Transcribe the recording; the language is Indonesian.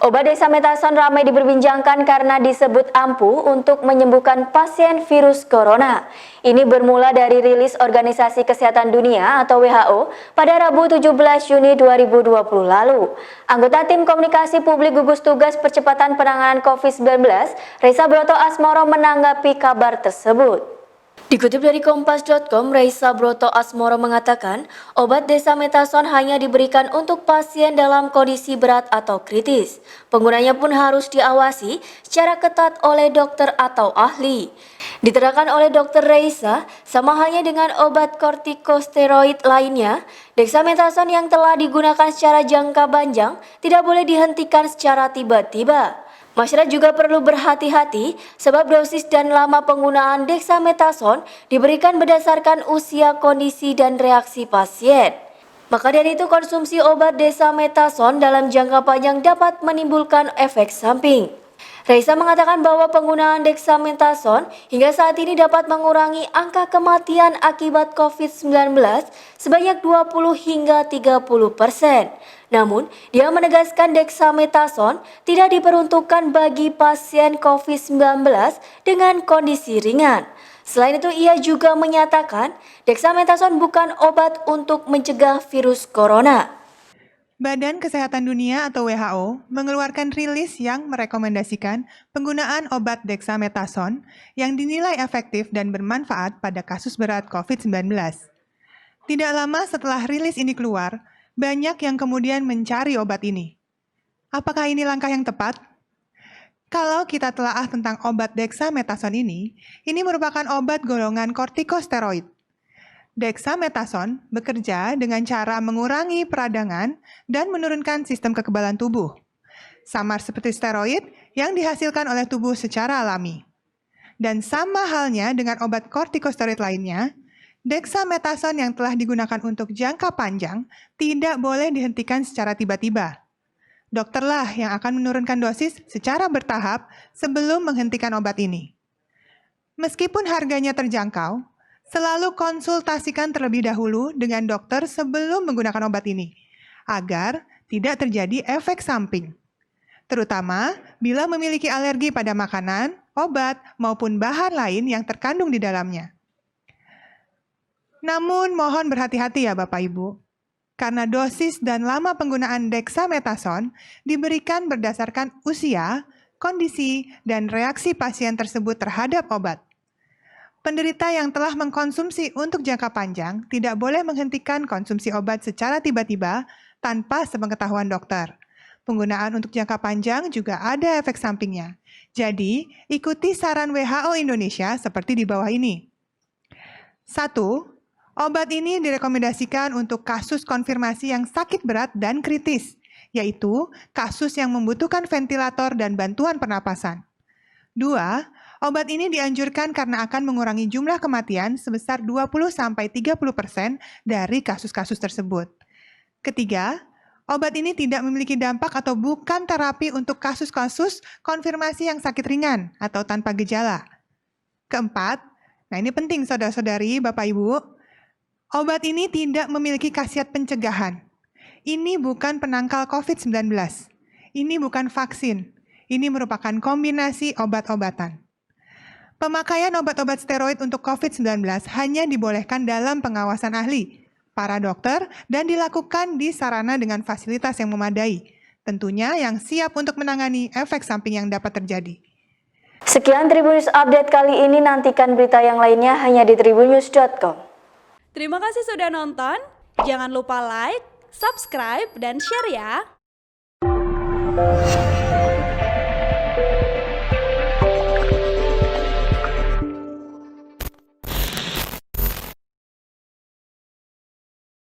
Obat dexamethasone ramai diperbincangkan karena disebut ampuh untuk menyembuhkan pasien virus corona. Ini bermula dari rilis Organisasi Kesehatan Dunia atau WHO pada Rabu 17 Juni 2020 lalu. Anggota Tim Komunikasi Publik Gugus Tugas Percepatan Penanganan COVID-19, Reza Broto Asmoro menanggapi kabar tersebut. Dikutip dari Kompas.com, Reza Broto Asmoro mengatakan obat dexamethasone hanya diberikan untuk pasien dalam kondisi berat atau kritis. Penggunanya pun harus diawasi secara ketat oleh dokter atau ahli. Diterangkan oleh Dr. Reza, sama halnya dengan obat kortikosteroid lainnya, dexamethasone yang telah digunakan secara jangka panjang tidak boleh dihentikan secara tiba-tiba. Masyarakat juga perlu berhati-hati sebab dosis dan lama penggunaan dexamethasone diberikan berdasarkan usia, kondisi, dan reaksi pasien. Maka dari itu konsumsi obat dexamethasone dalam jangka panjang dapat menimbulkan efek samping. Reza mengatakan bahwa penggunaan dexamethasone hingga saat ini dapat mengurangi angka kematian akibat COVID-19 sebanyak 20 hingga 30%. Namun, dia menegaskan dexamethasone tidak diperuntukkan bagi pasien COVID-19 dengan kondisi ringan. Selain itu, ia juga menyatakan dexamethasone bukan obat untuk mencegah virus corona. Badan Kesehatan Dunia atau WHO mengeluarkan rilis yang merekomendasikan penggunaan obat dexamethasone yang dinilai efektif dan bermanfaat pada kasus berat COVID-19. Tidak lama setelah rilis ini keluar, banyak yang kemudian mencari obat ini. Apakah ini langkah yang tepat? Kalau kita telaah tentang obat dexamethasone ini merupakan obat golongan kortikosteroid. Dexamethasone bekerja dengan cara mengurangi peradangan dan menurunkan sistem kekebalan tubuh. Samar seperti steroid yang dihasilkan oleh tubuh secara alami. Dan sama halnya dengan obat kortikosteroid lainnya, dexamethasone yang telah digunakan untuk jangka panjang tidak boleh dihentikan secara tiba-tiba. Dokterlah yang akan menurunkan dosis secara bertahap sebelum menghentikan obat ini. Meskipun harganya terjangkau, selalu konsultasikan terlebih dahulu dengan dokter sebelum menggunakan obat ini, agar tidak terjadi efek samping. Terutama bila memiliki alergi pada makanan, obat, maupun bahan lain yang terkandung di dalamnya. Namun mohon berhati-hati ya Bapak Ibu, karena dosis dan lama penggunaan dexamethasone diberikan berdasarkan usia, kondisi, dan reaksi pasien tersebut terhadap obat. Penderita yang telah mengkonsumsi untuk jangka panjang tidak boleh menghentikan konsumsi obat secara tiba-tiba tanpa sepengetahuan dokter. Penggunaan untuk jangka panjang juga ada efek sampingnya. Jadi, ikuti saran WHO Indonesia seperti di bawah ini. 1. Obat ini direkomendasikan untuk kasus konfirmasi yang sakit berat dan kritis, yaitu kasus yang membutuhkan ventilator dan bantuan pernapasan. 2. Obat ini dianjurkan karena akan mengurangi jumlah kematian sebesar 20-30% dari kasus-kasus tersebut. Ketiga, obat ini tidak memiliki dampak atau bukan terapi untuk kasus-kasus konfirmasi yang sakit ringan atau tanpa gejala. Keempat, nah ini penting saudara-saudari, Bapak Ibu, obat ini tidak memiliki khasiat pencegahan. Ini bukan penangkal COVID-19. Ini bukan vaksin. Ini merupakan kombinasi obat-obatan. Pemakaian obat-obat steroid untuk COVID-19 hanya dibolehkan dalam pengawasan ahli, para dokter, dan dilakukan di sarana dengan fasilitas yang memadai. Tentunya yang siap untuk menangani efek samping yang dapat terjadi. Sekian Tribun News Update kali ini, nantikan berita yang lainnya hanya di tribunnews.com. Terima kasih sudah nonton, jangan lupa like, subscribe, dan share ya!